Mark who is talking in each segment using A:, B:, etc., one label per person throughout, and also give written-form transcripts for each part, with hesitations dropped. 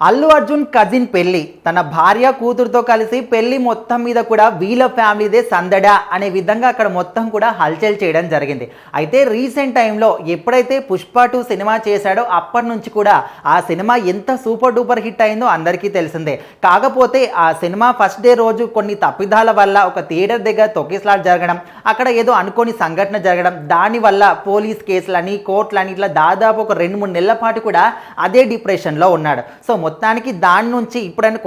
A: Allu Arjun cousin పెళ్లి తన భార్య కూతురుతో కలిసి పెళ్లి మొత్తం మీద కూడా వీళ్ళ ఫ్యామిలీదే సందడా అనే విధంగా అక్కడ మొత్తం కూడా హల్చల్ చేయడం జరిగింది. అయితే రీసెంట్ టైంలో ఎప్పుడైతే పుష్ప 2 సినిమా చేశాడో అప్పటి నుంచి కూడా ఆ సినిమా ఎంత సూపర్ డూపర్ హిట్ అయిందో అందరికీ తెలిసిందే. కాకపోతే ఆ సినిమా ఫస్ట్ డే రోజు కొన్ని తప్పిదాల వల్ల ఒక థియేటర్ దగ్గర తొక్కిసలాట జరగడం, అక్కడ ఏదో అనుకోని సంఘటన జరగడం, దానివల్ల పోలీస్ కేసులని కోర్టులని ఇట్లా దాదాపు ఒక 2-3 నెలల పాటు కూడా అదే డిప్రెషన్లో ఉన్నాడు. సో మొత్తానికి దాని నుంచి ఇప్పుడైనా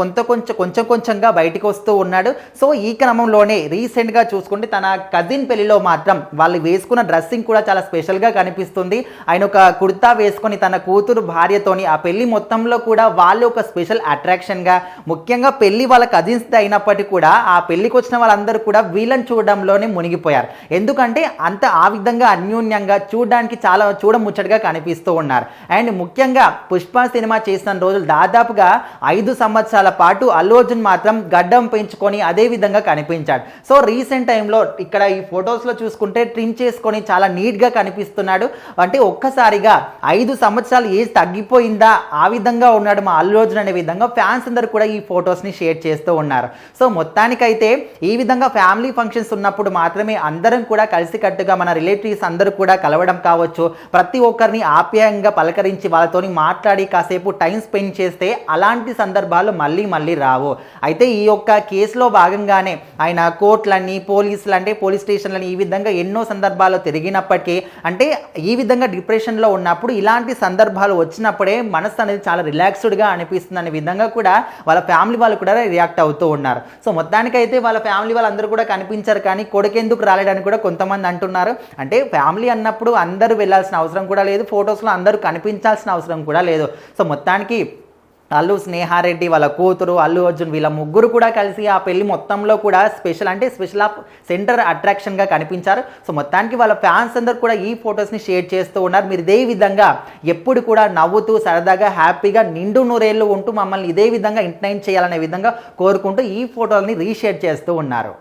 A: కొంచెంగా బయటకు వస్తూ ఉన్నాడు. సో ఈ క్రమంలోనే రీసెంట్గా చూసుకుంటే తన కజిన్ పెళ్లిలో మాత్రం వాళ్ళు వేసుకున్న డ్రెస్సింగ్ కూడా చాలా స్పెషల్గా కనిపిస్తుంది. ఆయన ఒక కుర్తా వేసుకొని తన కూతురు భార్యతోని ఆ పెళ్లి మొత్తంలో కూడా వాళ్ళు ఒక స్పెషల్ అట్రాక్షన్గా, ముఖ్యంగా పెళ్లి వాళ్ళ కజిన్స్ అయినప్పటికీ కూడా ఆ పెళ్లికి వచ్చిన వాళ్ళందరూ కూడా వీళ్ళని చూడడంలోనే మునిగిపోయారు. ఎందుకంటే అంత ఆ విధంగా అన్యోన్యంగా చూడడానికి చాలా చూడముచ్చటగా కనిపిస్తూ ఉన్నారు. అండ్ ముఖ్యంగా పుష్ప సినిమా చేసిన రోజులు దాదాపుగా 5 సంవత్సరాల పాటు అల్లు అర్జున్ మాత్రం గడ్డం పెంచుకొని అదే విధంగా కనిపించాడు. సో రీసెంట్ టైంలో ఇక్కడ ఈ ఫొటోస్లో చూసుకుంటే ట్రిమ్ చేసుకొని చాలా నీట్గా కనిపిస్తున్నాడు. అంటే ఒక్కసారిగా 5 సంవత్సరాలు ఏజ్ తగ్గిపోయిందా ఆ విధంగా ఉన్నాడు మా అల్లు అర్జున్ అనే విధంగా ఫ్యాన్స్ అందరూ కూడా ఈ ఫొటోస్ని షేర్ చేస్తూ ఉన్నారు. సో మొత్తానికైతే ఈ విధంగా ఫ్యామిలీ ఫంక్షన్స్ ఉన్నప్పుడు మాత్రమే అందరం కూడా కలిసికట్టుగా మన రిలేటివ్స్ అందరూ కూడా కలవడం కావచ్చు, ప్రతి ఒక్కరిని ఆప్యాయంగా పలకరించి వాళ్ళతోని మాట్లాడి కాసేపు టైం స్పెండ్ చేస్తే అలాంటి సందర్భాలు మళ్ళీ రావు. అయితే ఈ యొక్క కేసులో భాగంగానే ఆయన కోర్టులని పోలీస్ స్టేషన్లని ఈ విధంగా ఎన్నో సందర్భాలు తిరిగినప్పటికీ, అంటే ఈ విధంగా డిప్రెషన్లో ఉన్నప్పుడు ఇలాంటి సందర్భాలు వచ్చినప్పుడే మనసు అనేది చాలా రిలాక్స్డ్గా అనిపిస్తుంది అనే విధంగా కూడా వాళ్ళ ఫ్యామిలీ వాళ్ళు కూడా రియాక్ట్ అవుతూ ఉన్నారు. సో మొత్తానికైతే వాళ్ళ ఫ్యామిలీ వాళ్ళందరూ కూడా కనిపించారు, కానీ కొడుకెందుకు రాలేడని కూడా కొంతమంది అంటున్నారు. అంటే ఫ్యామిలీ అన్నప్పుడు అందరూ వెళ్ళాల్సిన అవసరం కూడా లేదు, ఫొటోస్లో అందరూ కనిపించాల్సిన అవసరం కూడా లేదు. సో మొత్తానికి అల్లు స్నేహారెడ్డి వాళ్ళ కూతురు అల్లు అర్జున్ వీళ్ళ ముగ్గురు కూడా కలిసి ఆ పెళ్లి మొత్తంలో కూడా స్పెషల్ ఆఫ్ సెంటర్ అట్రాక్షన్గా కనిపించారు. సో మొత్తానికి వాళ్ళ ఫ్యాన్స్ అందరూ కూడా ఈ ఫొటోస్ని షేర్ చేస్తూ ఉన్నారు. మీరు ఇదే విధంగా ఎప్పుడు కూడా నవ్వుతూ సరదాగా హ్యాపీగా నిండు నూరేళ్ళు ఉంటూ మమ్మల్ని ఇదే విధంగా ఎంటర్టైన్ చేయాలనే విధంగా కోరుకుంటూ ఈ ఫోటోల్ని రీషేర్ చేస్తూ ఉన్నారు.